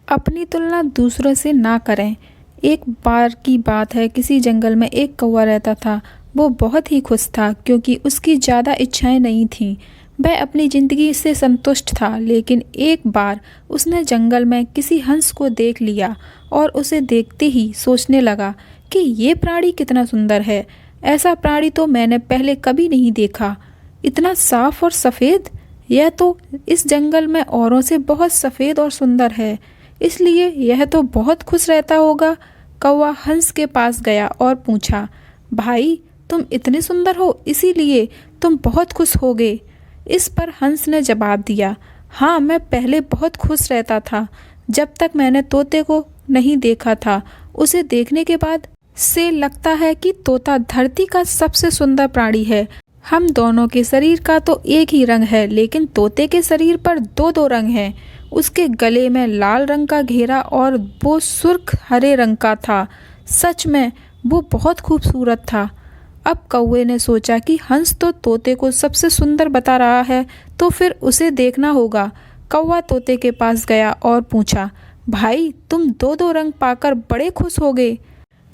अपनी तुलना दूसरों से ना करें। एक बार की बात है, किसी जंगल में एक कौवा रहता था। वो बहुत ही खुश था क्योंकि उसकी ज़्यादा इच्छाएं नहीं थीं। वह अपनी ज़िंदगी से संतुष्ट था, लेकिन एक बार उसने जंगल में किसी हंस को देख लिया और उसे देखते ही सोचने लगा कि ये प्राणी कितना सुंदर है। ऐसा प्राणी तो मैंने पहले कभी नहीं देखा। इतना साफ और सफ़ेद, यह तो इस जंगल में औरों से बहुत सफ़ेद और सुंदर है, इसलिए यह तो बहुत खुश रहता होगा। कौवा हंस के पास गया और पूछा, भाई तुम इतने सुंदर हो, इसीलिए तुम बहुत खुश होगे। इस पर हंस ने जवाब दिया, हाँ, मैं पहले बहुत खुश रहता था, जब तक मैंने तोते को नहीं देखा था। उसे देखने के बाद से लगता है कि तोता धरती का सबसे सुंदर प्राणी है। हम दोनों के शरीर का तो एक ही रंग है, लेकिन तोते के शरीर पर दो दो रंग हैं। उसके गले में लाल रंग का घेरा और वो सुर्ख हरे रंग का था। सच में वो बहुत खूबसूरत था। अब कौवे ने सोचा कि हंस तो तोते को सबसे सुंदर बता रहा है, तो फिर उसे देखना होगा। कौवा तोते के पास गया और पूछा, भाई तुम दो दो रंग पाकर बड़े खुश हो गए।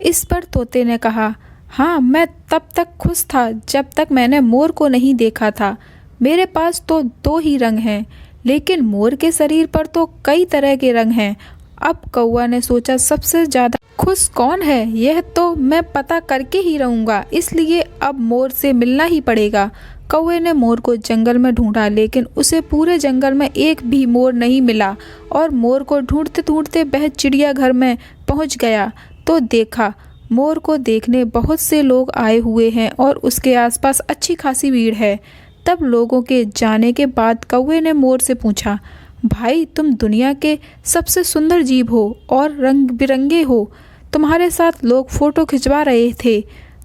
इस पर तोते ने कहा, हाँ, मैं तब तक खुश था जब तक मैंने मोर को नहीं देखा था। मेरे पास तो दो ही रंग हैं, लेकिन मोर के शरीर पर तो कई तरह के रंग हैं। अब कौवा ने सोचा, सबसे ज़्यादा खुश कौन है, यह तो मैं पता करके ही रहूँगा, इसलिए अब मोर से मिलना ही पड़ेगा। कौवे ने मोर को जंगल में ढूंढा, लेकिन उसे पूरे जंगल में एक भी मोर नहीं मिला। और मोर को ढूंढते ढूंढते वह चिड़ियाघर में पहुँच गया तो देखा, मोर को देखने बहुत से लोग आए हुए हैं और उसके आसपास अच्छी खासी भीड़ है। तब लोगों के जाने के बाद कौवे ने मोर से पूछा, भाई तुम दुनिया के सबसे सुंदर जीव हो और रंग बिरंगे हो। तुम्हारे साथ लोग फ़ोटो खिंचवा रहे थे।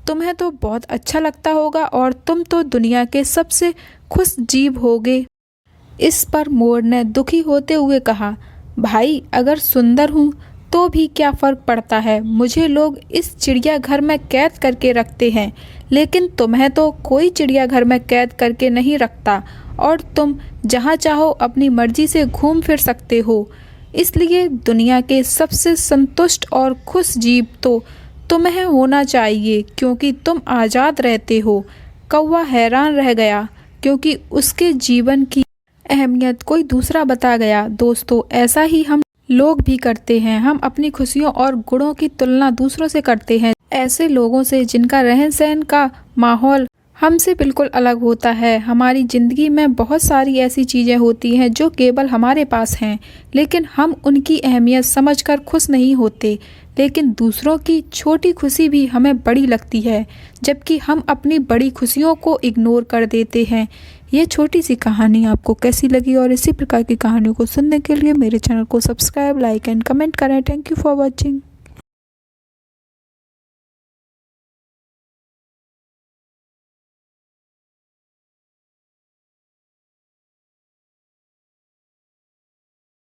तुम्हें तो बहुत अच्छा लगता होगा और तुम तो दुनिया के सबसे खुश जीव होगे। इस पर मोर ने दुखी होते हुए कहा, भाई अगर सुंदर हूँ तो भी क्या फ़र्क पड़ता है, मुझे लोग इस चिड़ियाघर में कैद करके रखते हैं, लेकिन तुम्हें तो कोई चिड़ियाघर में कैद करके नहीं रखता और तुम जहाँ चाहो अपनी मर्जी से घूम फिर सकते हो। इसलिए दुनिया के सबसे संतुष्ट और खुश जीव तो तुम्हें होना चाहिए, क्योंकि तुम आज़ाद रहते हो। कौवा हैरान रह गया क्योंकि उसके जीवन की अहमियत कोई दूसरा बता गया। दोस्तों, ऐसा ही हम लोग भी करते हैं। हम अपनी खुशियों और गुणों की तुलना दूसरों से करते हैं, ऐसे लोगों से जिनका रहन सहन का माहौल हमसे बिल्कुल अलग होता है। हमारी ज़िंदगी में बहुत सारी ऐसी चीज़ें होती हैं जो केवल हमारे पास हैं, लेकिन हम उनकी अहमियत समझकर खुश नहीं होते। लेकिन दूसरों की छोटी खुशी भी हमें बड़ी लगती है, जबकि हम अपनी बड़ी खुशियों को इग्नोर कर देते हैं। ये छोटी सी कहानी आपको कैसी लगी, और इसी प्रकार की कहानियों को सुनने के लिए मेरे चैनल को सब्सक्राइब, लाइक एंड कमेंट करें। Thank you for watching.